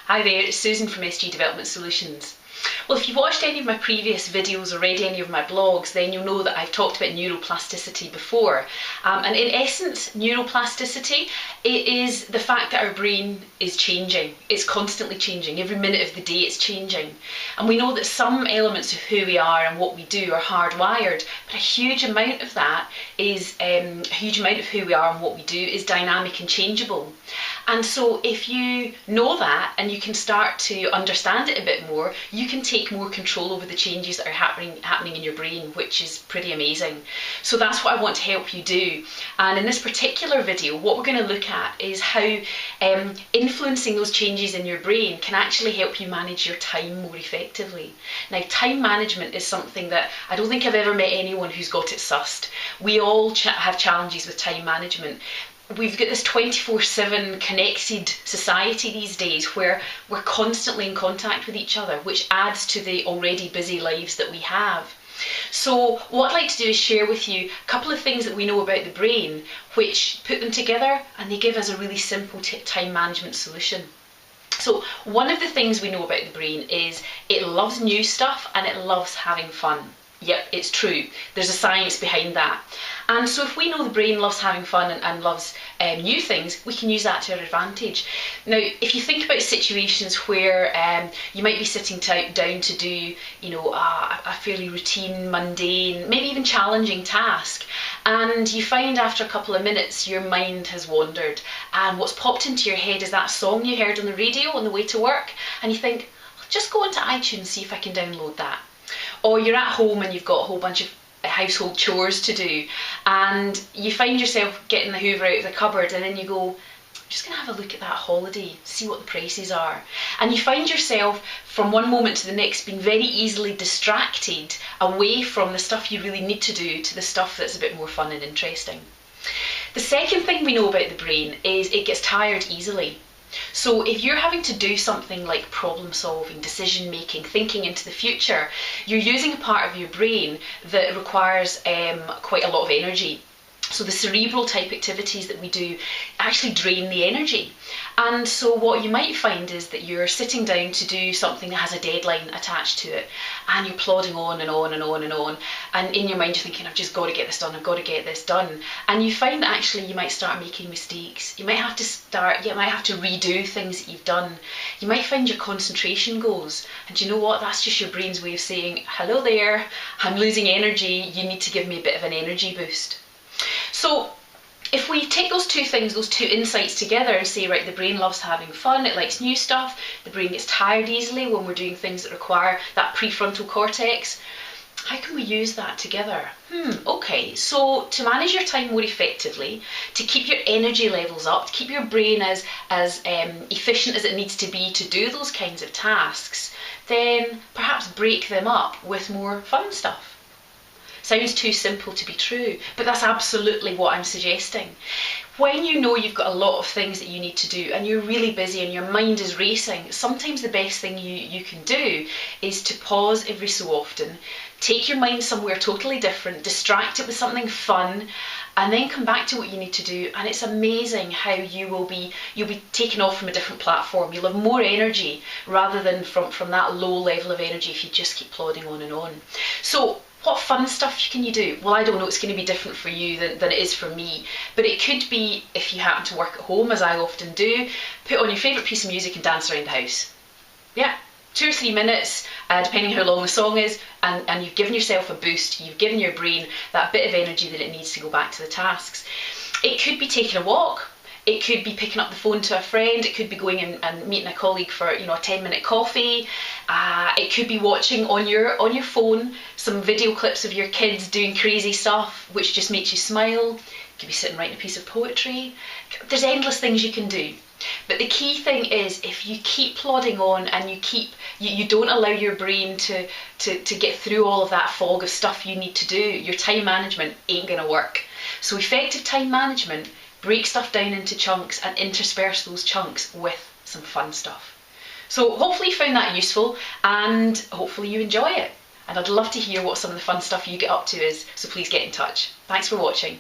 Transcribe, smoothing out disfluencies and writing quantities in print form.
Hi there, it's Susan from SG Development Solutions. Well, if you've watched any of my previous videos or read any of my blogs, then you'll know that I've talked about neuroplasticity before. And in essence, neuroplasticity, it is the fact that our brain is changing. It's constantly changing. Every minute of the day it's changing. And we know that some elements of who we are and what we do are hardwired, but a huge amount of that is, a huge amount of who we are and what we do is dynamic and changeable. And so if you know that and you can start to understand it a bit more, you can take more control over the changes that are happening in your brain, which is pretty amazing. So that's what I want to help you do. And in this particular video, what we're going to look at is how influencing those changes in your brain can actually help you manage your time more effectively. Now, time management is something that I don't think I've ever met anyone who's got it sussed. We all have challenges with time management. We've got this 24/7 connected society these days where we're constantly in contact with each other, which adds to the already busy lives that we have. So what I'd like to do is share with you a couple of things that we know about the brain, which put them together and they give us a really simple time management solution. So one of the things we know about the brain is it loves new stuff and it loves having fun. Yep, it's true. There's a science behind that. And so if we know the brain loves having fun and loves new things, we can use that to our advantage. Now, if you think about situations where you might be sitting down to do, a fairly routine, mundane, maybe even challenging task, and you find after a couple of minutes your mind has wandered, and what's popped into your head is that song you heard on the radio on the way to work, and you think, I'll just go onto iTunes and see if I can download that. Or you're at home and you've got a whole bunch of household chores to do and you find yourself getting the Hoover out of the cupboard and then you go, I'm just going to have a look at that holiday, see what the prices are. And you find yourself from one moment to the next being very easily distracted away from the stuff you really need to do to the stuff that's a bit more fun and interesting. The second thing we know about the brain is it gets tired easily. So if you're having to do something like problem solving, decision making, thinking into the future, you're using a part of your brain that requires quite a lot of energy. So the cerebral type activities that we do actually drain the energy. And so what you might find is that you're sitting down to do something that has a deadline attached to it and you're plodding on and on and on and on, and in your mind you're thinking, I've just got to get this done, I've got to get this done. And you find that actually you might start making mistakes. You might have to redo things that you've done. You might find your concentration goes, and you know what, that's just your brain's way of saying, hello there, I'm losing energy, you need to give me a bit of an energy boost. So if we take those two things, those two insights together and say, right, the brain loves having fun, it likes new stuff, the brain gets tired easily when we're doing things that require that prefrontal cortex, how can we use that together? Okay, so to manage your time more effectively, to keep your energy levels up, to keep your brain as efficient as it needs to be to do those kinds of tasks, then perhaps break them up with more fun stuff. Sounds too simple to be true, but that's absolutely what I'm suggesting. When you know you've got a lot of things that you need to do and you're really busy and your mind is racing, sometimes the best thing you can do is to pause every so often, take your mind somewhere totally different, distract it with something fun, and then come back to what you need to do. And it's amazing how you'll be taken off from a different platform. You'll have more energy rather than from that low level of energy if you just keep plodding on and on. So what fun stuff can you do? Well, I don't know, it's going to be different for you than it is for me, but it could be, if you happen to work at home, as I often do, put on your favourite piece of music and dance around the house. Yeah, 2 or 3 minutes, depending how long the song is, and you've given yourself a boost, you've given your brain that bit of energy that it needs to go back to the tasks. It could be taking a walk. It could be picking up the phone to a friend, it could be going and meeting a colleague for a 10-minute coffee, it could be watching on your phone some video clips of your kids doing crazy stuff which just makes you smile. You could be sitting writing a piece of poetry. There's endless things you can do. But the key thing is, if you keep plodding on and you don't allow your brain to get through all of that fog of stuff you need to do, your time management ain't going to work. So effective time management, break stuff down into chunks and intersperse those chunks with some fun stuff. So hopefully you found that useful and hopefully you enjoy it. And I'd love to hear what some of the fun stuff you get up to is, so please get in touch. Thanks for watching.